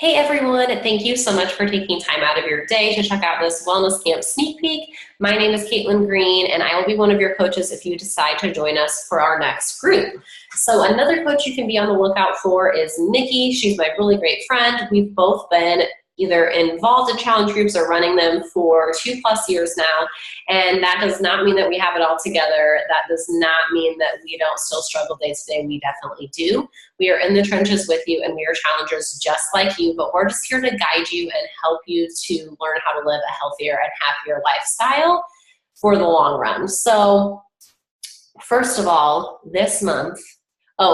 Hey everyone, thank you so much for taking time out of your day to check out this Wellness Camp sneak peek. My name is Caitlin Green and I will be one of your coaches if you decide to join us for our next group. So another coach you can be on the lookout for is Nikki. She's my really great friend. We've both been either involved in challenge groups or running them for 2+ years now. And that does not mean that we have it all together. That does not mean that we don't still struggle day to day. We definitely do. We are in the trenches with you and we are challengers just like you, but we're just here to guide you and help you to learn how to live a healthier and happier lifestyle for the long run. So first of all, this month,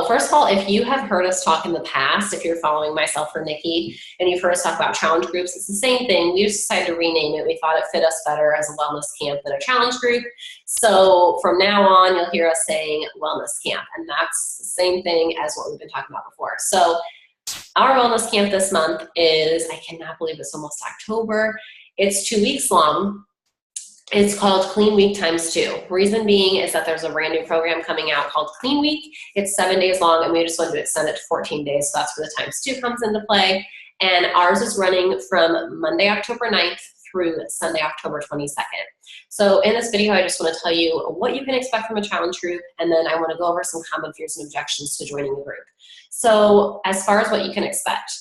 first of all, if you have heard us talk in the past, if you're following myself or Nikki, and you've heard us talk about challenge groups, it's the same thing. We just decided to rename it. We thought it fit us better as a wellness camp than a challenge group. So from now on, you'll hear us saying wellness camp, and that's the same thing as what we've been talking about before. So our wellness camp this month is, I cannot believe it's almost October. It's 2 weeks long. It's called Clean Week ×2. Reason being is that there's a brand new program coming out called Clean Week. It's 7 days long, and we just wanted to extend it to 14 days, so that's where the ×2 comes into play. And ours is running from Monday, October 9th through Sunday, October 22nd. So in this video, I just want to tell you what you can expect from a challenge group, and then I want to go over some common fears and objections to joining the group. So as far as what you can expect,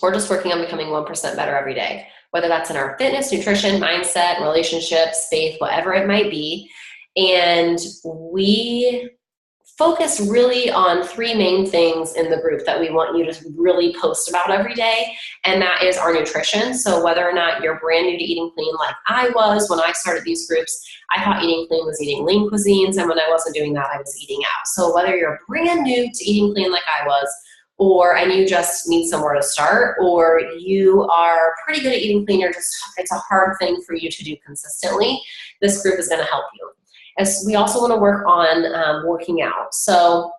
we're just working on becoming 1% better every day, whether that's in our fitness, nutrition, mindset, relationships, faith, whatever it might be. And we focus really on 3 main things in the group that we want you to really post about every day, and that is our nutrition. So whether or not you're brand new to eating clean like I was when I started these groups, I thought eating clean was eating lean cuisines, and when I wasn't doing that, I was eating out. So whether you're brand new to eating clean like I was, and you just need somewhere to start, or you are pretty good at eating clean, it's a hard thing for you to do consistently, this group is going to help you. As we also want to work on working out. So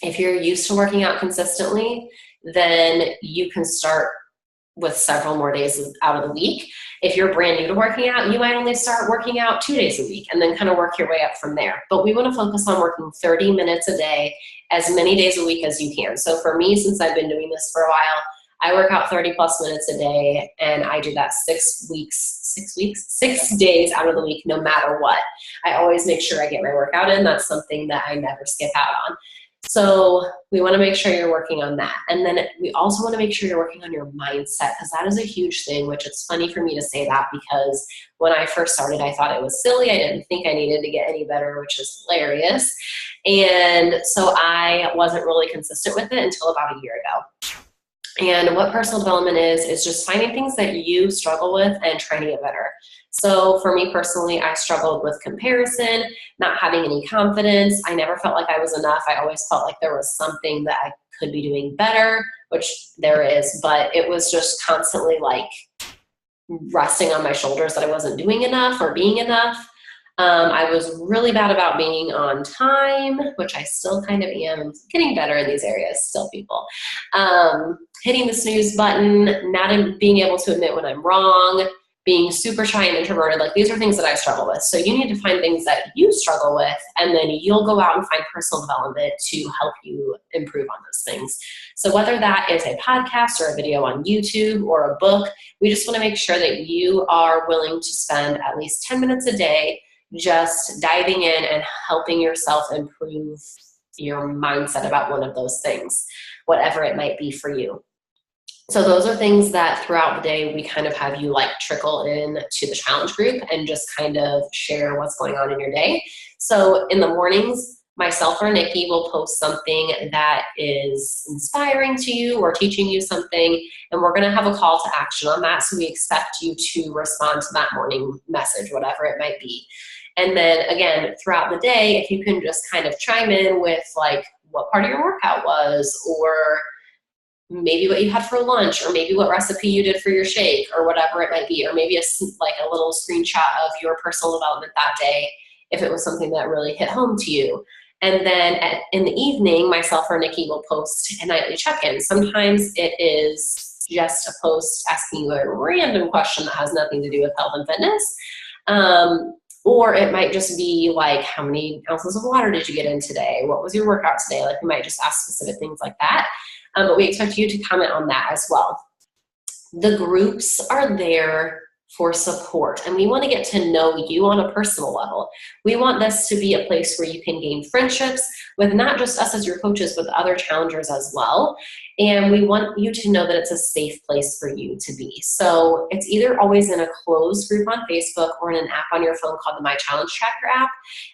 if you're used to working out consistently, then you can start with several more days out of the week. If you're brand new to working out, you might only start working out 2 days a week and then kind of work your way up from there. But we want to focus on working 30 minutes a day, as many days a week as you can. So for me, since I've been doing this for a while, I work out 30+ minutes a day, and I do that 6 days out of the week, no matter what. I always make sure I get my workout in. That's something that I never skip out on. So we want to make sure you're working on that. And then we also want to make sure you're working on your mindset, because that is a huge thing, which it's funny for me to say that because when I first started, I thought it was silly. I didn't think I needed to get any better, which is hilarious. And so I wasn't really consistent with it until about a year ago. And what personal development is just finding things that you struggle with and trying to get better. So for me personally, I struggled with comparison, not having any confidence. I never felt like I was enough. I always felt like there was something that I could be doing better, which there is, but it was just constantly like resting on my shoulders that I wasn't doing enough or being enough. I was really bad about being on time, which I still kind of am. I'm getting better in these areas still, people. Hitting the snooze button, not being able to admit when I'm wrong, being super shy and introverted. Like, these are things that I struggle with. So you need to find things that you struggle with, and then you'll go out and find personal development to help you improve on those things. So whether that is a podcast or a video on YouTube or a book, we just want to make sure that you are willing to spend at least 10 minutes a day just diving in and helping yourself improve your mindset about one of those things, whatever it might be for you. So those are things that throughout the day we kind of have you like trickle in to the challenge group and just kind of share what's going on in your day. So in the mornings, myself or Nikki will post something that is inspiring to you or teaching you something, and we're going to have a call to action on that. So we expect you to respond to that morning message, whatever it might be. And then again, throughout the day, if you can just kind of chime in with like what part of your workout was, or maybe what you had for lunch, or maybe what recipe you did for your shake, or whatever it might be, or maybe like a little screenshot of your personal development that day, if it was something that really hit home to you. And then in the evening, myself or Nikki will post a nightly check-in. Sometimes it is just a post asking you a random question that has nothing to do with health and fitness. Or it might just be like, how many ounces of water did you get in today? What was your workout today? Like, we might just ask specific things like that. but we expect you to comment on that as well. The groups are there for support, and we want to get to know you on a personal level. We want this to be a place where you can gain friendships with not just us as your coaches, but other challengers as well. And we want you to know that it's a safe place for you to be. So it's either always in a closed group on Facebook or in an app on your phone called the My Challenge Tracker app.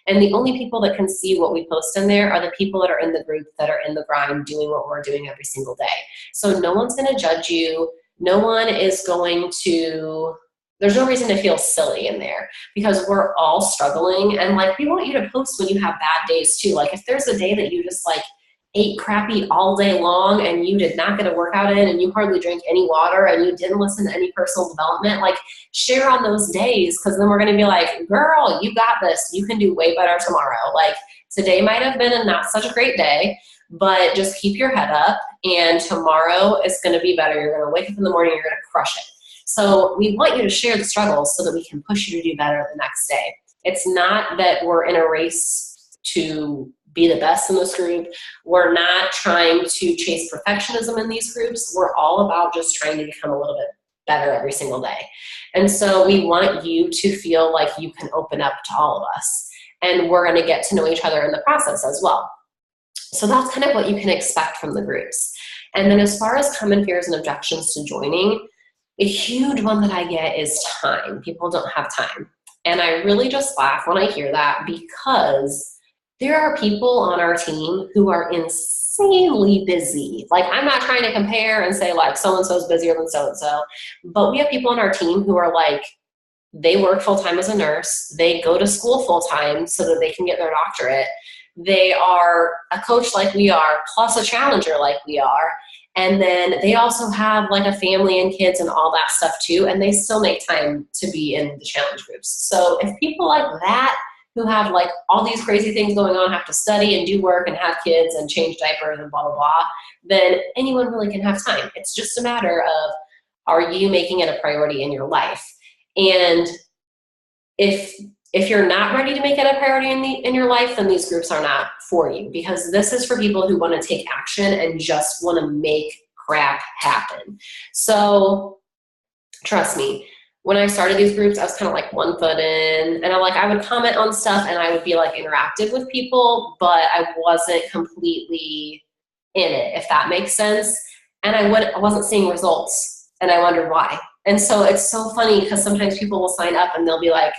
And the only people that can see what we post in there are the people that are in the group that are in the grind doing what we're doing every single day. So no one's going to judge you. No one is going to, there's no reason to feel silly in there, because we're all struggling. And like, we want you to post when you have bad days too. Like if there's a day that you just like ate crappy all day long and you did not get a workout in and you hardly drank any water and you didn't listen to any personal development, like share on those days, because then we're going to be like, girl, you got this. You can do way better tomorrow. Like today might have been a not such a great day, but just keep your head up and tomorrow is going to be better. You're going to wake up in the morning, you're going to crush it. So we want you to share the struggles so that we can push you to do better the next day. It's not that we're in a race to be the best in this group. We're not trying to chase perfectionism in these groups. We're all about just trying to become a little bit better every single day. And so we want you to feel like you can open up to all of us. And we're going to get to know each other in the process as well. So that's kind of what you can expect from the groups. And then as far as common fears and objections to joining, a huge one that I get is time. People don't have time. And I really just laugh when I hear that, because there are people on our team who are insanely busy. Like, I'm not trying to compare and say like so-and-so is busier than so-and-so, but we have people on our team who are like, they work full-time as a nurse. They go to school full-time so that they can get their doctorate. They are a coach like we are, plus a challenger like we are. And then they also have like a family and kids and all that stuff too. And they still make time to be in the challenge groups. So if people like that, who have like all these crazy things going on, have to study and do work and have kids and change diapers and blah, blah, blah, then anyone really can have time. It's just a matter of, are you making it a priority in your life? And if you're not ready to make it a priority in your life, then these groups are not for you, because this is for people who want to take action and just want to make crap happen. So trust me, when I started these groups, I was kind of like one foot in, and I would comment on stuff and I would be like interactive with people, but I wasn't completely in it, if that makes sense. And I wasn't seeing results, and I wondered why. And so it's so funny, because sometimes people will sign up and they'll be like,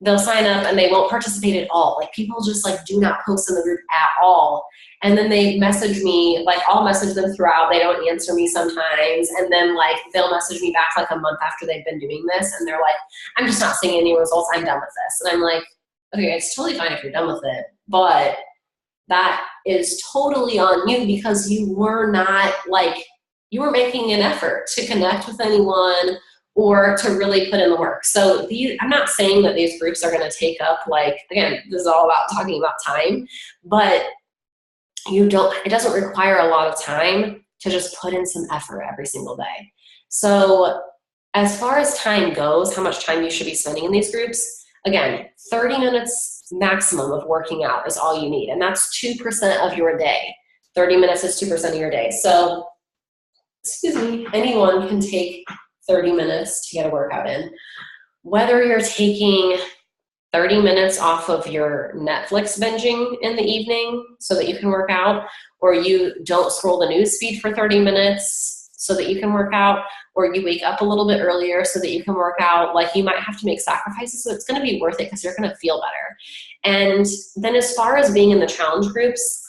they'll sign up and they won't participate at all. Like, people just like do not post in the group at all. And then they message me, like I'll message them throughout. They don't answer me sometimes. And then like they'll message me back like a month after they've been doing this. And they're like, I'm just not seeing any results. I'm done with this. And I'm like, okay, it's totally fine if you're done with it. But that is totally on you, because you were not like, you were making an effort to connect with anyone or to really put in the work. So I'm not saying that these groups are going to take up, like, again, this is all about talking about time, but it doesn't require a lot of time to just put in some effort every single day. So as far as time goes, how much time you should be spending in these groups, again, 30 minutes maximum of working out is all you need. And that's 2% of your day. 30 minutes is 2% of your day. So, excuse me, anyone can take 30 minutes to get a workout in. Whether you're taking 30 minutes off of your Netflix binging in the evening so that you can work out, or you don't scroll the news feed for 30 minutes so that you can work out, or you wake up a little bit earlier so that you can work out, like, you might have to make sacrifices, so it's going to be worth it because you're going to feel better. And then as far as being in the challenge groups,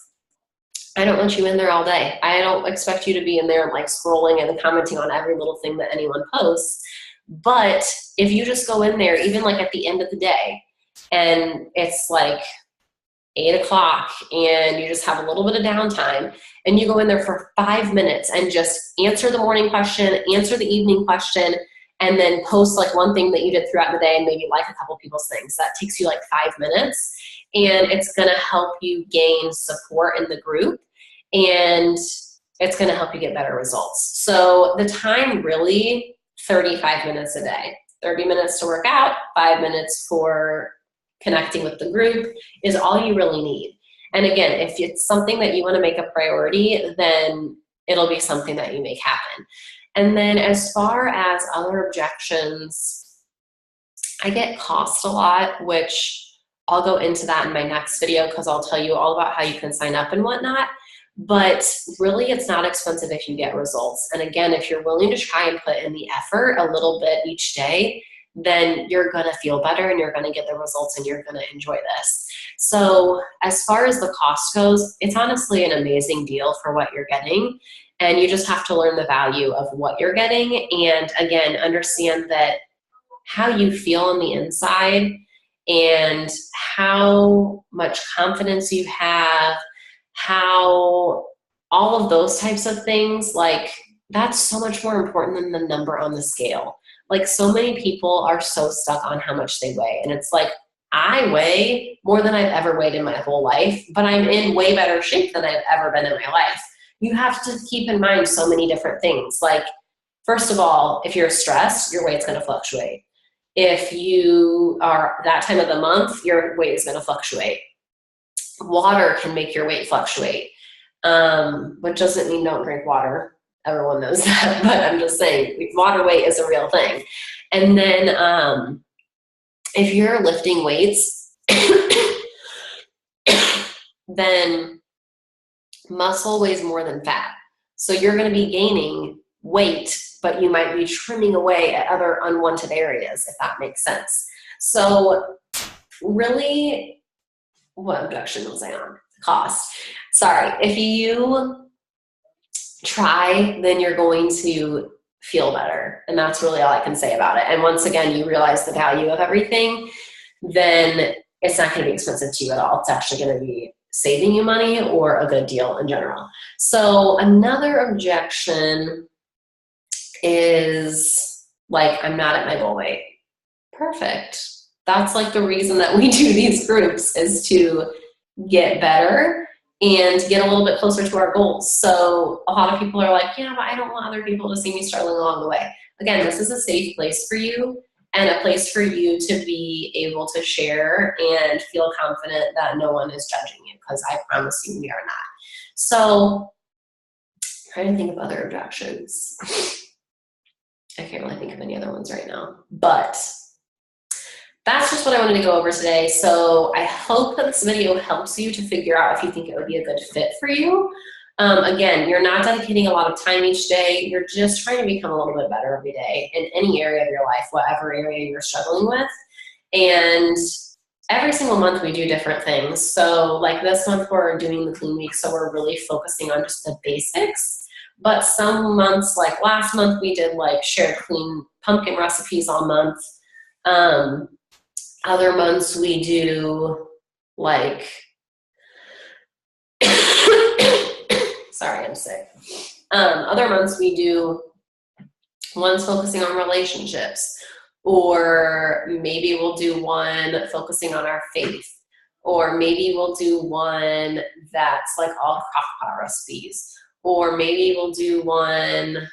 I don't want you in there all day. I don't expect you to be in there like scrolling and commenting on every little thing that anyone posts. But if you just go in there, even like at the end of the day, and it's like 8 o'clock and you just have a little bit of downtime, and you go in there for 5 minutes and just answer the morning question, answer the evening question, and then post like one thing that you did throughout the day and maybe like a couple people's things. That takes you like 5 minutes, and it's going to help you gain support in the group, and it's going to help you get better results. So the time, really 35 minutes a day. 30 minutes to work out, 5 minutes for connecting with the group is all you really need. And again, if it's something that you want to make a priority, then it'll be something that you make happen. And then as far as other objections, I get cost a lot, which I'll go into that in my next video because I'll tell you all about how you can sign up and whatnot. But really, it's not expensive if you get results. And again, if you're willing to try and put in the effort a little bit each day, then you're gonna feel better and you're gonna get the results and you're gonna enjoy this. So as far as the cost goes, it's honestly an amazing deal for what you're getting. And you just have to learn the value of what you're getting. And again, understand that how you feel on the inside and how much confidence you have, how all of those types of things, like that's so much more important than the number on the scale. Like so many people are so stuck on how much they weigh. And it's like, I weigh more than I've ever weighed in my whole life, but I'm in way better shape than I've ever been in my life. You have to keep in mind so many different things. Like, first of all, if you're stressed, your weight's gonna fluctuate. If you are that time of the month, your weight is gonna fluctuate. Water can make your weight fluctuate, which doesn't mean don't drink water. Everyone knows that, but I'm just saying water weight is a real thing. And then if you're lifting weights, then muscle weighs more than fat. So you're going to be gaining weight, but you might be trimming away at other unwanted areas, if that makes sense. So really, what objection was I on? Cost. Sorry. If you try, then you're going to feel better. And that's really all I can say about it. And once again, you realize the value of everything, then it's not going to be expensive to you at all. It's actually going to be saving you money or a good deal in general. So another objection is like, I'm not at my goal weight. Perfect. That's like the reason that we do these groups, is to get better and get a little bit closer to our goals. So a lot of people are like, yeah, but I don't want other people to see me struggling along the way. Again, this is a safe place for you and a place for you to be able to share and feel confident that no one is judging you, because I promise you we are not. So I'm trying to think of other objections. I can't really think of any other ones right now, but that's just what I wanted to go over today. So I hope that this video helps you to figure out if you think it would be a good fit for you. Again, you're not dedicating a lot of time each day. You're just trying to become a little bit better every day in any area of your life, whatever area you're struggling with. And every single month we do different things. So like this month we're doing the clean week, so we're really focusing on just the basics. But some months, like last month, we did like shared clean pumpkin recipes all month. Other months we do like, sorry, I'm sick. Other months we do ones focusing on relationships, or maybe we'll do one focusing on our faith, or maybe we'll do one that's like all crock-pot recipes, or maybe we'll do one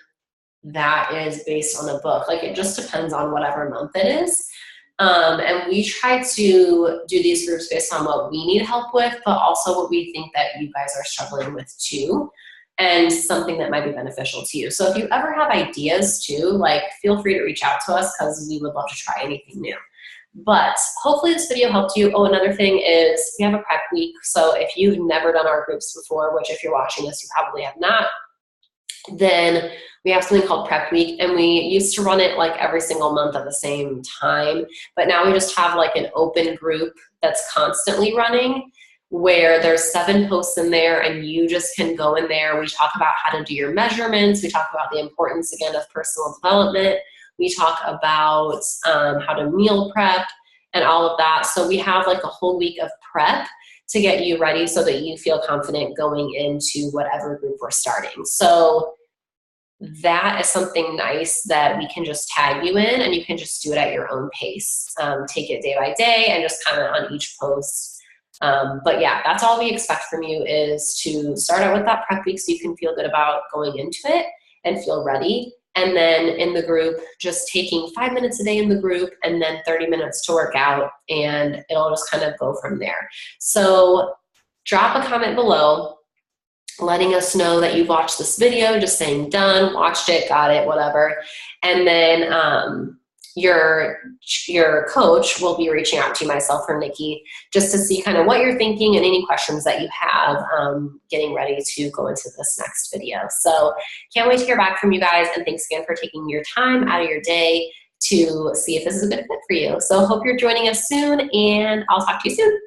that is based on a book. Like it just depends on whatever month it is. And we try to do these groups based on what we need help with, but also what we think that you guys are struggling with too, and something that might be beneficial to you. So if you ever have ideas too, like feel free to reach out to us, because we would love to try anything new. But hopefully this video helped you. Oh, another thing is we have a prep week. So if you've never done our groups before, which if you're watching this, you probably have not, then we have something called Prep Week, and we used to run it like every single month at the same time, but now we just have like an open group that's constantly running, where there's 7 posts in there and you just can go in there. We talk about how to do your measurements. We talk about the importance, again, of personal development. We talk about how to meal prep and all of that. So we have like a whole week of prep to get you ready so that you feel confident going into whatever group we're starting. So that is something nice that we can just tag you in, and you can just do it at your own pace. Take it day by day and just kind of on each post. But yeah, that's all we expect from you, is to start out with that prep week so you can feel good about going into it and feel ready. And then in the group, just taking 5 minutes a day in the group and then 30 minutes to work out, and it'll just kind of go from there. So drop a comment below letting us know that you've watched this video, just saying done, watched it, got it, whatever. And then your coach will be reaching out to myself or Nikki just to see kind of what you're thinking and any questions that you have getting ready to go into this next video. So can't wait to hear back from you guys, and thanks again for taking your time out of your day to see if this is a good fit for you. So hope you're joining us soon, and I'll talk to you soon.